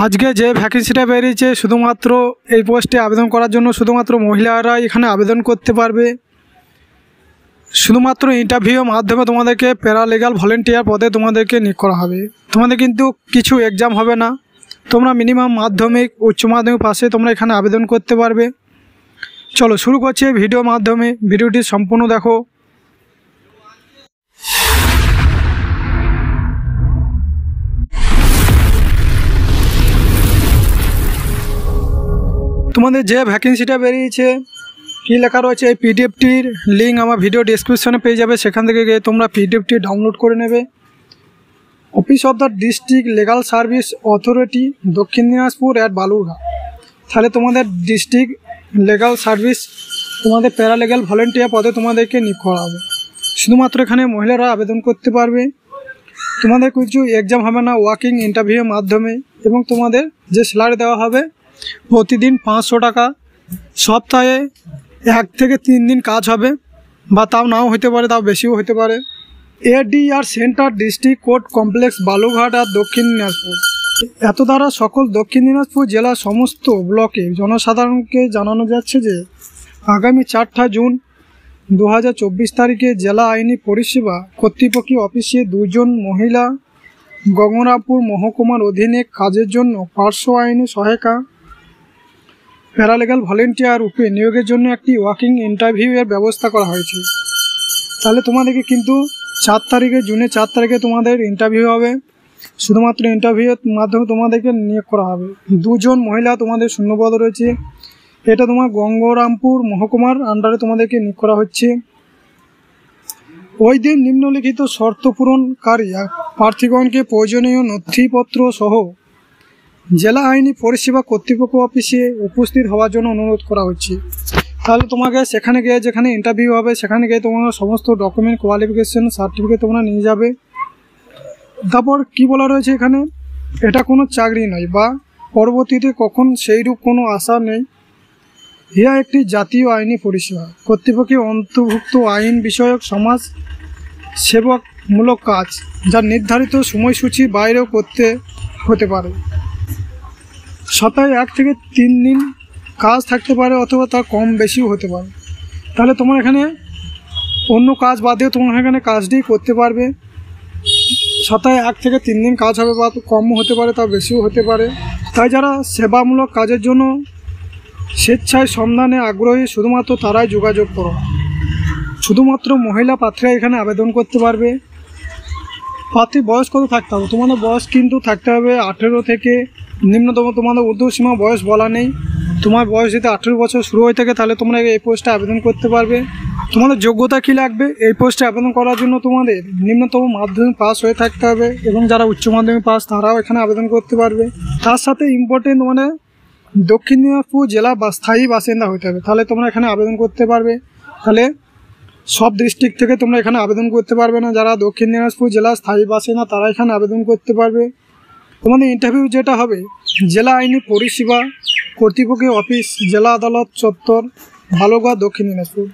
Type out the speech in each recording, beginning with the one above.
আজকে যে ভ্যাকেন্সিটা বেরিয়েছে শুধুমাত্র এই পোস্টে আবেদন করার জন্য শুধুমাত্র মহিলারা এখানে আবেদন করতে পারবে। শুধুমাত্র ইন্টারভিউর মাধ্যমে তোমাদেরকে প্যারালিগ্যাল ভলেন্টিয়ার পদে তোমাদেরকে নিয়োগ করা হবে। তোমাদের কিন্তু কিছু এক্সাম হবে না, তোমরা মিনিমাম মাধ্যমিক উচ্চ মাধ্যমিক পাশে তোমরা এখানে আবেদন করতে পারবে। চলো শুরু করছি এই ভিডিওর মাধ্যমে, ভিডিওটি সম্পূর্ণ দেখো। তোমাদের যে ভ্যাকেন্সিটা বেরিয়েছে কী লেখা রয়েছে, এই পিডিএফটির লিঙ্ক আমার ভিডিও ডেসক্রিপশনে পেয়ে যাবে, সেখান থেকে গিয়ে তোমরা পিডিএফটি ডাউনলোড করে নেবে। Office of the district legal service authority দক্ষিণ দিনাজপুর অ্যাট বালুরঘাট। তাহলে তোমাদের ডিস্ট্রিক্ট লিগ্যাল সার্ভিস তোমাদের প্যারালিগ্যাল ভলেন্টিয়ার পদে তোমাদেরকে নিয়োগ করা হবে। শুধুমাত্র এখানে মহিলারা আবেদন করতে পারবে। তোমাদের কিছু এক্সাম হবে না, ওয়াকিং ইন্টারভিউর মাধ্যমে, এবং তোমাদের যে স্যালারি দেওয়া হবে প্রতিদিন 500 টাকা। সপ্তাহে 1 থেকে 3 দিন কাজ হবে, বা তাও নাও হতে পারে, তাও বেশিও হতে পারে। ADR centre district court complex Balurghat আর দক্ষিণ দিনাজপুর। এত দ্বারা সকল দক্ষিণ দিনাজপুর জেলার সমস্ত ব্লকে জনসাধারণকে জানানো যাচ্ছে যে আগামী 4 জুন 2024 তারিখে জেলা আইনি পরিষেবা কর্তৃপক্ষ অফিসে 2 জন মহিলা গঙ্গনাপুর মহকুমার অধীনে কাজের জন্য পার্শ্ব আইনি সহায়িকা প্যারালিগ্যাল ভলেন্টিয়ার রূপে নিয়োগের জন্য একটি ওয়াকিং ইন্টারভিউয়ের ব্যবস্থা করা হয়েছে। তাহলে তোমাদেরকে কিন্তু 4 তারিখে জুনের 4 তারিখে তোমাদের ইন্টারভিউ হবে। শুধুমাত্র ইন্টারভিউয়ের মাধ্যমে তোমাদেরকে নিয়োগ করা হবে। 2 জন মহিলা তোমাদের শূন্যপদ রয়েছে। এটা তোমার গঙ্গরামপুর মহকুমার আন্ডারে তোমাদেরকে নিয়োগ করা হচ্ছে। ওই দিন নিম্নলিখিত শর্ত পূরণকারী প্রার্থীগণকে প্রয়োজনীয় নথিপত্র সহ জেলা আইনি পরিষেবা কর্তৃপক্ষ অফিসে উপস্থিত হওয়ার জন্য অনুরোধ করা হচ্ছে। তাহলে তোমাকে সেখানে গিয়ে, যেখানে ইন্টারভিউ হবে সেখানে গিয়ে তোমরা সমস্ত ডকুমেন্ট, কোয়ালিফিকেশন সার্টিফিকেট তোমরা নিয়ে যাবে। তারপর কি বলা রয়েছে এখানে, এটা কোনো চাকরি নয় বা পরবর্তীতে কখন সেইরূপ কোনো আশা নেই। ইহা একটি জাতীয় আইনি পরিষেবা কর্তৃপক্ষের অন্তর্ভুক্ত আইন বিষয়ক সমাজ সেবকমূলক কাজ, যা নির্ধারিত সময়সূচির বাইরেও করতে হতে পারে। সপ্তাহে 1 থেকে 3 দিন কাজ থাকতে পারে, অথবা তার কম বেশিও হতে পারে। তাহলে তোমরা এখানে অন্য কাজ বাদেও তোমরা এখানে কাজটি করতে পারবে। সপ্তাহে 1 থেকে 3 দিন কাজ হবে, বা কমও হতে পারে, তা বেশিও হতে পারে। তাই যারা সেবামূলক কাজের জন্য স্বেচ্ছায় সন্ধানে আগ্রহী শুধুমাত্র তারাই যোগাযোগ করো। শুধুমাত্র মহিলা প্রার্থীরা এখানে আবেদন করতে পারবে। প্রার্থীর বয়স কত থাকতে হবে? তোমাদের বয়স কিন্তু থাকতে হবে 18 থেকে নিম্নতম, তোমাদের ঊর্ধ্বসীমা বয়স বলা নেই। তোমার বয়স যদি 18 বছর শুরু হয়ে থাকে তাহলে তোমরা এই পোস্টে আবেদন করতে পারবে। তোমাদের যোগ্যতা কী লাগবে এই পোস্টে আবেদন করার জন্য? তোমাদের নিম্নতম মাধ্যমিক পাস হয়ে থাকতে হবে, এবং যারা উচ্চ মাধ্যমিক পাস তারাও এখানে আবেদন করতে পারবে। তার সাথে ইম্পর্টেন্ট মানে দক্ষিণ দিনাজপুর জেলা বা স্থায়ী বাসিন্দা হতে হবে, তাহলে তোমরা এখানে আবেদন করতে পারবে। তাহলে সব ডিস্ট্রিক্ট থেকে তোমরা এখানে আবেদন করতে পারবে না, যারা দক্ষিণ দিনাজপুর জেলার স্থায়ী বাসিন্দা তারা এখানে আবেদন করতে পারবে। তোমাদের ইন্টারভিউ যেটা হবে জেলা আইনি পরিষেবা কর্তৃপক্ষের অফিস, জেলা আদালত চত্বর, বালুরঘাট, দক্ষিণ দিনাজপুর,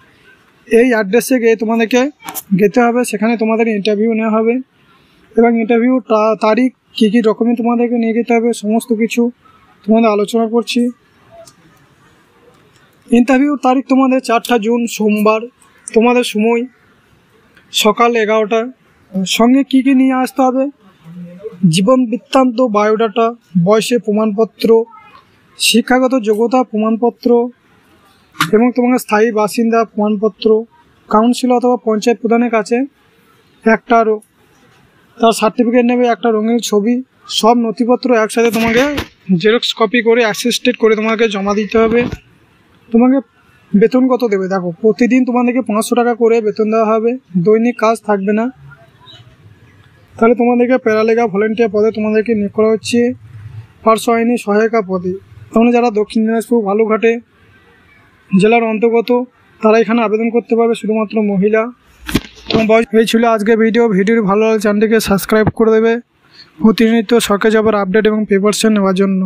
এই অ্যাড্রেসে গিয়ে তোমাদেরকে যেতে হবে। সেখানে তোমাদের ইন্টারভিউ নেওয়া হবে, এবং ইন্টারভিউ তারিখ, কী কী ডকুমেন্ট তোমাদেরকে নিয়ে যেতে হবে সমস্ত কিছু তোমাদের আলোচনা করছি। ইন্টারভিউর তারিখ তোমাদের 4 জুন সোমবার। তোমাদের সময় সকাল 11টা। সঙ্গে কী কী নিয়ে আসতে হবে? জীবন বৃত্তান্ত, বায়োডাটা, বয়সের প্রমাণপত্র, শিক্ষাগত যোগ্যতা প্রমাণপত্র, এবং তোমাকে স্থায়ী বাসিন্দা প্রমাণপত্র, কাউন্সিলর অথবা পঞ্চায়েত প্রধানের কাছে একটারও তার সার্টিফিকেট নেবে, একটা রঙিন ছবি, সব নথিপত্র একসাথে তোমাকে জেরক্স কপি করে অ্যাসিস্টেড করে তোমাকে জমা দিতে হবে। তোমাকে বেতন কত দেবে দেখো, প্রতিদিন তোমাদেরকে 500 টাকা করে বেতন দেওয়া হবে, দৈনিক কাজ থাকবে না। তাহলে তোমাদেরকে প্যারালিগ্যাল ভলেন্টিয়ার পদে তোমাদেরকে নিয়োগ করা হচ্ছে পার্শ্ব আইনি সহায়িকা পদে। তাহলে যারা দক্ষিণ দিনাজপুর বালুরঘাটে জেলার অন্তর্গত তারা এখানে আবেদন করতে পারবে, শুধুমাত্র মহিলা। এবং এই ছিল আজকে ভিডিওটি ভালো লাগলে চ্যানেলটিকে সাবস্ক্রাইব করে দেবে প্রতিনিয়ত সরকারি জবের আপডেট এবং প্রিপারেশন নেওয়ার জন্য।